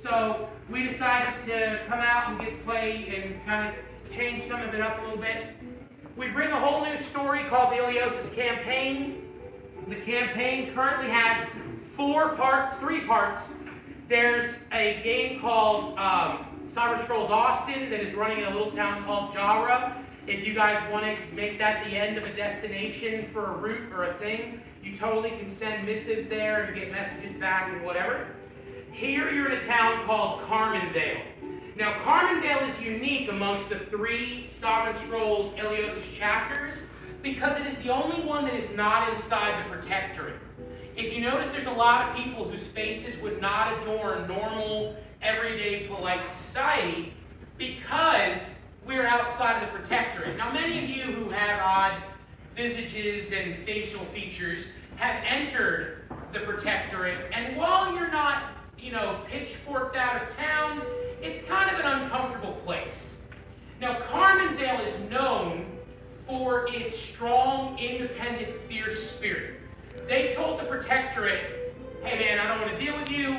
So we decided to come out and get to play and kind of change some of it up a little bit. We've written a whole new story called the Iliosis Campaign. The campaign currently has three parts. There's a game called Cyber Scrolls Austin that is running in a little town called Jara. If you guys want to make that the end of a destination for a route or a thing, you totally can send missives there and get messages back and whatever. Here you're in a town called Carmondale. Now Carmondale is unique amongst the three Sovereign Scrolls Iliosis chapters because it is the only one that is not inside the Protectorate. If you notice, there's a lot of people whose faces would not adorn normal, everyday, polite society because we're outside of the Protectorate. Now, many of you who have odd visages and facial features have entered the Protectorate, and while you're not, pitchforked out of town, it's kind of an uncomfortable place. Now, Carmondale is known for its strong, independent, fierce spirit. They told the Protectorate, hey man, I don't want to deal with you.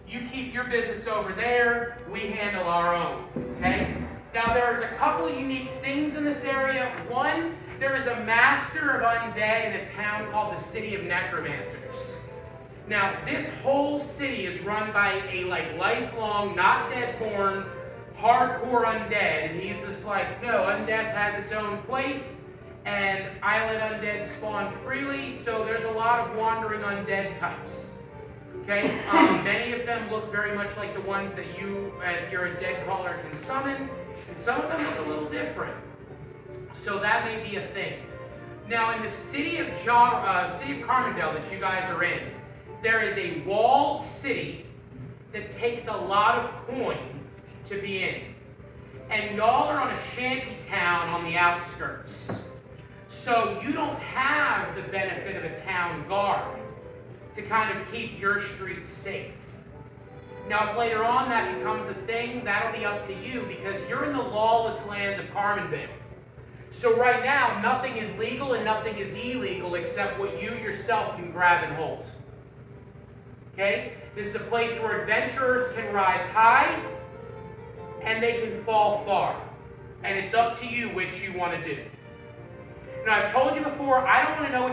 You keep your business over there. We handle our own, okay? Now there's a couple of unique things in this area. One, there is a master of undead in a town called the City of Necromancers. Now this whole city is run by a lifelong, not dead-born, hardcore undead. And he's just like, no, undeath has its own place. And I let undead spawn freely, so there's a lot of wandering undead types. Okay? Many of them look very much like the ones that you, if you're a dead caller, can summon. And some of them look a little different. So that may be a thing. Now, in the city of Carmondale that you guys are in, there is a walled city that takes a lot of coin to be in. And y'all are on a shanty town on the outskirts. So you don't have the benefit of a town guard to kind of keep your streets safe. Now, if later on that becomes a thing, that'll be up to you because you're in the lawless land of Carmondale. So right now, nothing is legal and nothing is illegal except what you yourself can grab and hold. Okay? This is a place where adventurers can rise high and they can fall far. And it's up to you which you want to do. Now, I've told you before, I don't want to know I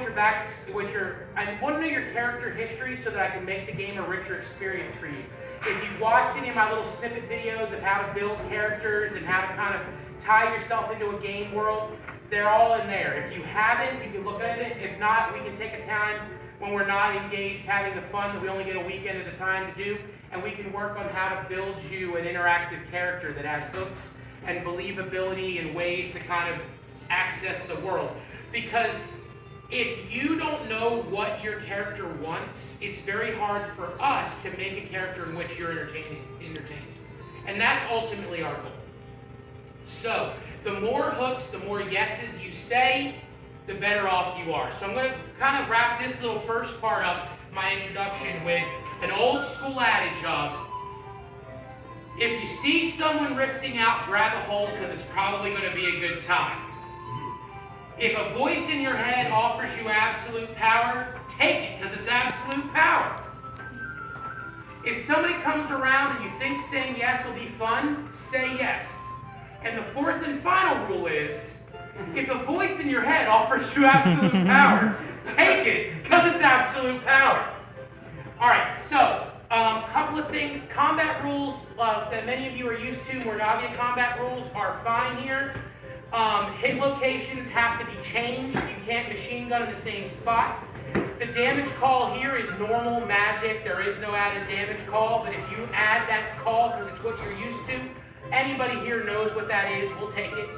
want to know your character history so that I can make the game a richer experience for you. If you've watched any of my little snippet videos of how to build characters and how to kind of tie yourself into a game world, they're all in there. If you haven't, you can look at it. If not, we can take a time when we're not engaged having the fun that we only get a weekend at a time to do, and we can work on how to build you an interactive character that has hooks and believability and ways to kind of access the world. Because if you don't know what your character wants, it's very hard for us to make a character in which you're entertained. And that's ultimately our goal. So, the more hooks, the more yeses you say, the better off you are. So I'm going to kind of wrap this little first part up, my introduction, with an old school adage of, if you see someone rifting out, grab a hold because it's probably going to be a good time. If a voice in your head offers you absolute power, take it because it's absolute power. If somebody comes around and you think saying yes will be fun, say yes. And the fourth and final rule is, if a voice in your head offers you absolute power, take it because it's absolute power. All right, so a couple of things. Combat rules that many of you are used to, Mordavian combat rules, are fine here. Hit locations have to be changed. You can't machine gun in the same spot. The damage call here is normal magic. There is no added damage call, but if you add that call because it's what you're used to, anybody here knows what that is. We'll take it.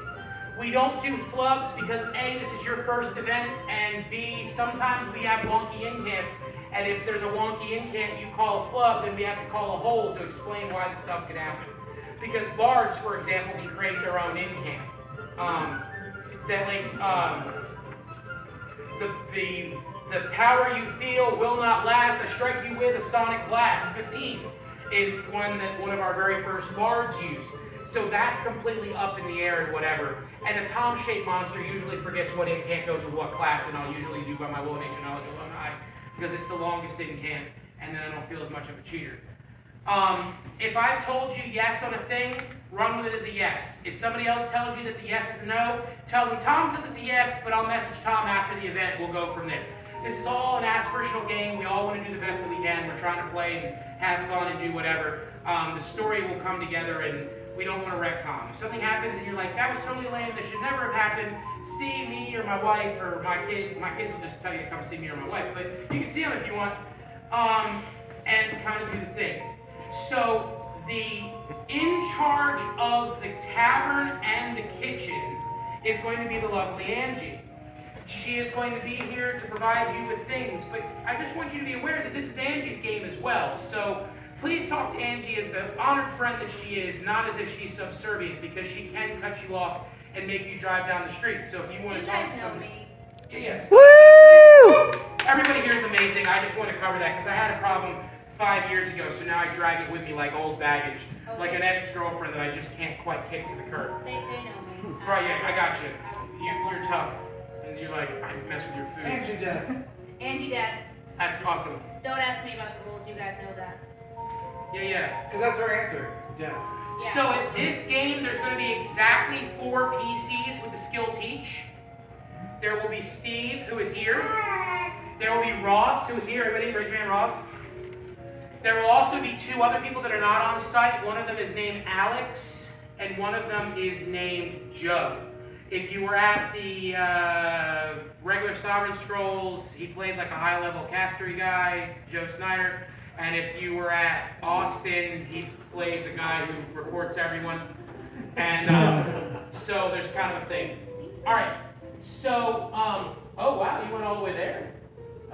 We don't do flubs because A, this is your first event, and B, sometimes we have wonky incants, and if there's a wonky incant you call a flub, then we have to call a hold to explain why the stuff could happen. Because bards, for example, can create their own incant. The power you feel will not last. I strike you with a sonic blast. 15 is one that one of our very first bards used. So that's completely up in the air and whatever. And a tom-shaped monster usually forgets what incant goes with what class, and I'll usually do by my Low Nature Knowledge alumni because it's the longest incant, and then I don't feel as much of a cheater. If I've told you yes on a thing, run with it as a yes. If somebody else tells you that the yes is a no, tell them Tom said it's a yes, but I'll message Tom after the event. We'll go from there. This is all an aspirational game. We all want to do the best that we can. We're trying to play and have fun and do whatever. The story will come together, and we don't want to retcon. If something happens and you're like, that was totally lame, this should never have happened, see me or my wife or my kids. My kids will just tell you to come see me or my wife, but you can see them if you want, and kind of do the thing. So the in charge of the tavern and the kitchen is going to be the lovely Angie. She is going to be here to provide you with things, but I just want you to be aware that this is Angie's game as well. So please talk to Angie as the honored friend that she is, not as if she's subservient, because she can cut you off and make you drive down the street. So if you want to talk to somebody... Yes. Woo! Everybody here is amazing. I just want to cover that because I had a problem 5 years ago, so now I drag it with me like old baggage, like an ex-girlfriend that I just can't quite kick to the curb. They know me. Right, yeah, I got you. You're tough. And you're like, I mess with your food. Angie Death. Angie Death. That's awesome. Don't ask me about the rules. You guys know that. Yeah. Because that's her answer. Yeah. So at this game, there's going to be exactly 4 PCs with the skill teach. There will be Steve, who is here. There will be Ross, who is here. Everybody, raise your hand, Ross. There will also be 2 other people that are not on site. One of them is named Alex, and one of them is named Joe. If you were at the regular Sovereign Scrolls, he played like a high-level castery guy, Joe Snyder. And if you were at Austin, he plays a guy who reports everyone. And so there's kind of a thing. All right. So, oh wow, you went all the way there.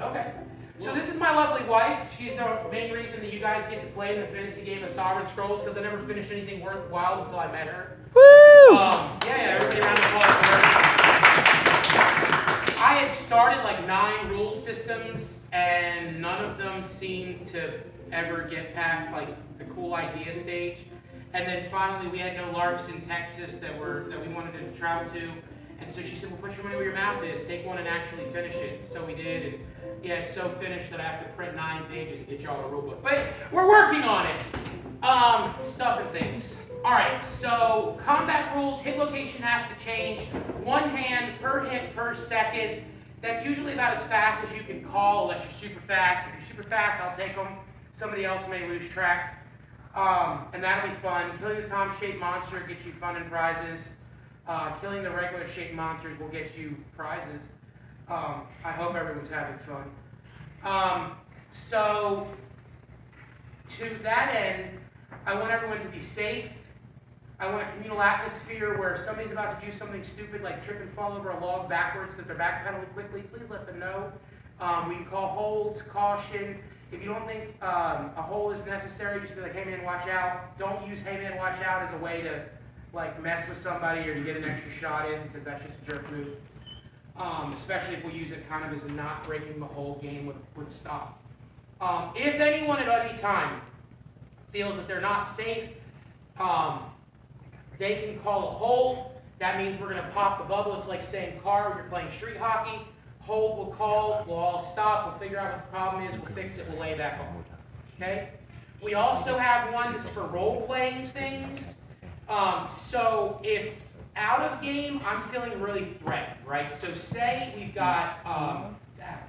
Okay. So this is my lovely wife. She's the main reason that you guys get to play in the fantasy game of Sovereign Scrolls, because I never finished anything worthwhile until I met her. Woo! Yeah, everybody around the applause for her. I had started like 9 rule systems, and none of them seemed to ever get past like the cool idea stage. And then finally, we had no LARPs in Texas that we wanted to travel to. And so she said, well, put your money where your mouth is. Take one and actually finish it. So we did. And yeah, it's so finished that I have to print 9 pages to get y'all a rule book. But we're working on it. Stuff and things. All right, so combat rules, hit location has to change. 1 hand per hit per second. That's usually about as fast as you can call, unless you're super fast. If you're super fast, I'll take them. Somebody else may lose track. And that'll be fun. Killing the Tom-shaped monster gets you fun and prizes. Killing the regular shaped monsters will get you prizes. I hope everyone's having fun. So, to that end, I want everyone to be safe. I want a communal atmosphere where if somebody's about to do something stupid like trip and fall over a log backwards because they're backpedaling quickly, please let them know. We can call holds, caution. If you don't think a hold is necessary, just be like, hey man, watch out. Don't use hey man, watch out as a way to like mess with somebody or to get an extra shot in, because that's just a jerk move. Especially if we use it kind of as a not breaking the whole game with a stop. If anyone at any time feels that they're not safe, they can call a hold. That means we're going to pop the bubble. It's like saying car when you're playing street hockey. Hold will call, we'll all stop, we'll figure out what the problem is, we'll fix it, we'll lay back on. Okay? We also have one that's for role-playing things. So if out of game, I'm feeling really threatened, right? So say we've got Adam,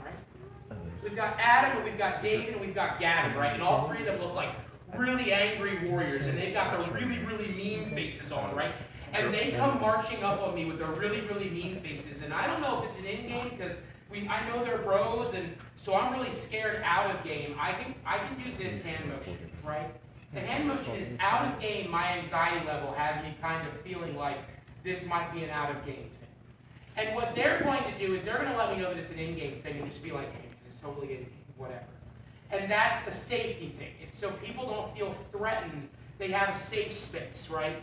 right? We've got Adam, and we've got David, and we've got Gavin, right? And all 3 of them look like really angry warriors, and they've got the really, really mean faces on, right? And they come marching up on me with their really, really mean faces. And I don't know if it's an in-game, because I know they're bros, and so I'm really scared out of game. I can do this hand motion, right? The hand motion is out of game. My anxiety level has me kind of feeling like this might be an out of game thing. And what they're going to do is they're going to let me know that it's an in-game thing and just be like, hey, it's totally in-game, whatever. And that's the safety thing. It's so people don't feel threatened. They have a safe space, right?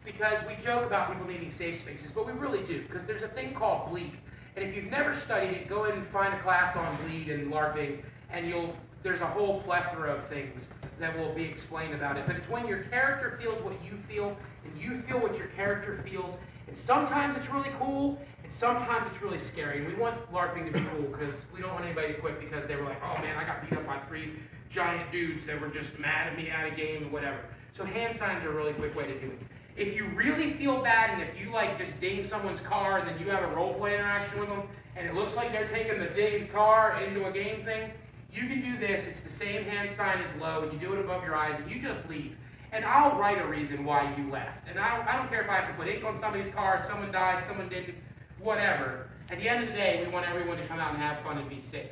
Because we joke about people needing safe spaces, but we really do, because there's a thing called bleed. And if you've never studied it, go ahead and find a class on bleed and LARPing, and there's a whole plethora of things that will be explained about it. But it's when your character feels what you feel, and you feel what your character feels, and sometimes it's really cool, and sometimes it's really scary. And we want LARPing to be cool, because we don't want anybody to quit because they were like, oh man, I got beat up by 3 giant dudes that were just mad at me out of game or whatever. So hand signs are a really quick way to do it. If you really feel bad and if you like just ding someone's car and then you have a role play interaction with them and it looks like they're taking the dinged car into a game thing, you can do this. It's the same hand sign as low, and you do it above your eyes and you just leave. And I'll write a reason why you left. And I don't care if I have to put ink on somebody's card, someone died, someone didn't, whatever. At the end of the day, we want everyone to come out and have fun and be safe.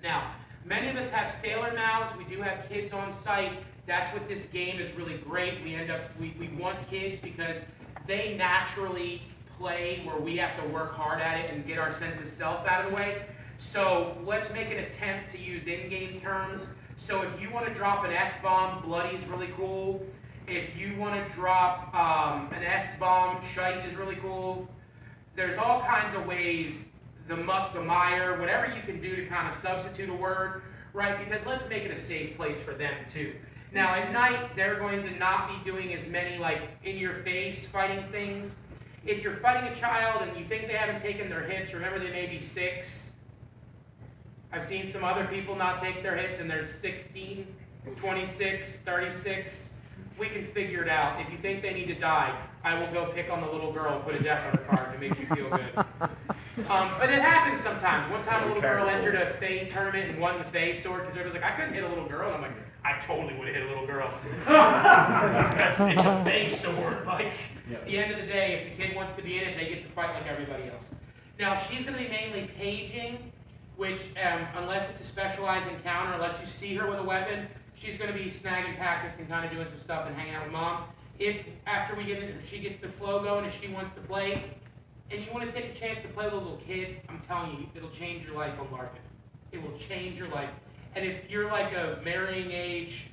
Now, many of us have sailor mouths. We do have kids on site. That's what this game is really great. We want kids because they naturally play where we have to work hard at it and get our sense of self out of the way. So let's make an attempt to use in-game terms. So if you want to drop an F-bomb, bloody is really cool. If you want to drop an S-bomb, shite is really cool. There's all kinds of ways, the muck, the mire, whatever you can do to kind of substitute a word, right? Because let's make it a safe place for them too. Now at night, they're going to not be doing as many like in-your-face fighting things. If you're fighting a child and you think they haven't taken their hits, remember they may be 6. I've seen some other people not take their hits and they're 16, 26, 36. We can figure it out. If you think they need to die, I will go pick on the little girl and put a death on her card to make you feel good. But it happens sometimes. One time a little girl entered a Fae tournament and won the Fae sword because everyone was like, I couldn't hit a little girl. And I'm like, I totally would have hit a little girl. It's a Fae sword. Like, at the end of the day, if the kid wants to be in it, they get to fight like everybody else. Now, she's going to be mainly paging, which, unless it's a specialized encounter, unless you see her with a weapon, she's going to be snagging packets and kind of doing some stuff and hanging out with mom. If after we get in, she gets the flow going and she wants to play, and you want to take a chance to play with a little kid, I'm telling you, it'll change your life on LARPing. It will change your life. And if you're like a marrying age,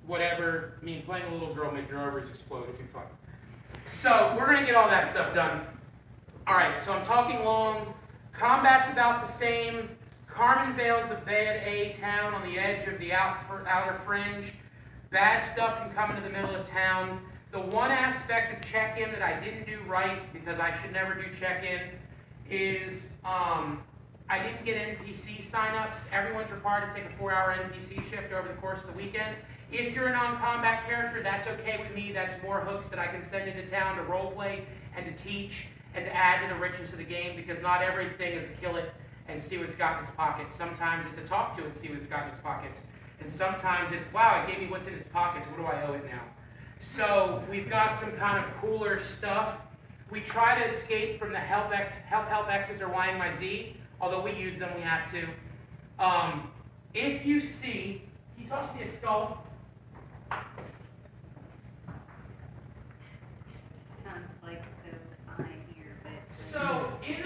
whatever, I mean, playing a little girl make your ovaries explode, it'll be fun. So we're going to get all that stuff done. All right, so I'm talking long. Combat's about the same. Carmen Vale's a bad A town on the edge of the outer fringe. Bad stuff can come into the middle of town. The one aspect of check-in that I didn't do right, because I should never do check-in, is I didn't get NPC sign-ups. Everyone's required to take a 4-hour NPC shift over the course of the weekend. If you're a non-combat character, that's okay with me. That's more hooks that I can send into town to roleplay and to teach and to add to the richness of the game, because not everything is a kill it and see what it's got in its pockets. Sometimes it's a talk to it and see what it's got in its pockets. And sometimes it's, wow, it gave me what's in its pockets. What do I owe it now? So we've got some kind of cooler stuff. We try to escape from the help X's or Y and my Z, although we use them, we have to. If you see, can you toss me a skull? Sounds like so fine here, but... So in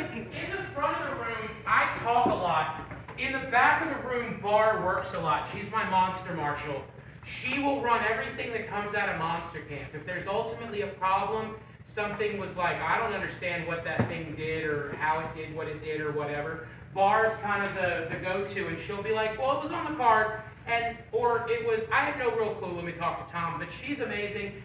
the front of the room, I talk a lot. In the back of the room, Bar works a lot. She's my monster marshal. She will run everything that comes out of Monster Camp. If there's ultimately a problem, something was like, I don't understand what that thing did or how it did what it did or whatever, Bar's kind of the go-to, and she'll be like, well, it was on the card, or it was, I have no real clue, let me talk to Tom, but she's amazing.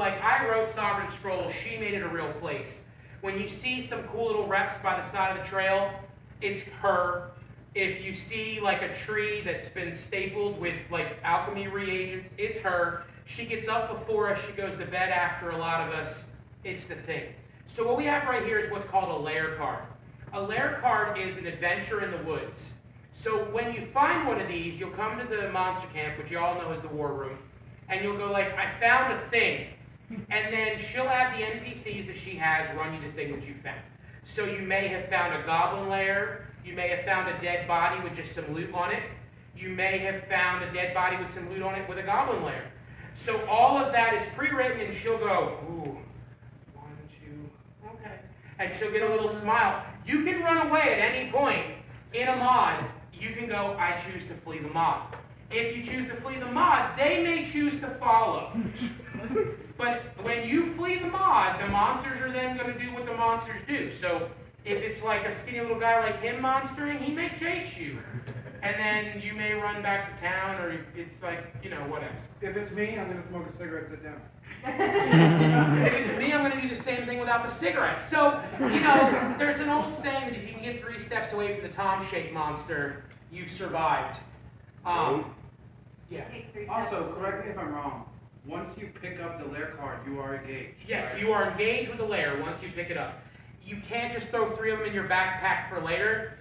I wrote Sovereign Scroll, she made it a real place. When you see some cool little reps by the side of the trail, it's her. If you see like a tree that's been stapled with like alchemy reagents, it's her. She gets up before us, she goes to bed after a lot of us. It's the thing. So what we have right here is what's called a lair card. A lair card is an adventure in the woods. So when you find one of these, you'll come to the monster camp, which you all know is the war room, and you'll go like, I found a thing. And then she'll have the NPCs that she has run you the thing that you found. So you may have found a goblin lair. You may have found a dead body with just some loot on it. You may have found a dead body with some loot on it with a goblin lair. So all of that is pre-written, and she'll go, ooh, 1, 2, okay. And she'll get a little smile. You can run away at any point in a mod. You can go, I choose to flee the mod. If you choose to flee the mod, they may choose to follow. But when you flee the mod, the monsters are then going to do what the monsters do. So if it's like a skinny little guy like him monstering, he may chase you. And then you may run back to town, or it's like, you know, what else. If it's me, I'm going to smoke a cigarette at dinner. If it's me, I'm going to do the same thing without the cigarettes. So, you know, there's an old saying that if you can get 3 steps away from the Tom Shake monster, you've survived. Yeah. It takes 3 seconds. Also, correct me if I'm wrong, once you pick up the layer card, you are engaged. Yes, right? you are engaged with the layer once you pick it up. You can't just throw 3 of them in your backpack for later.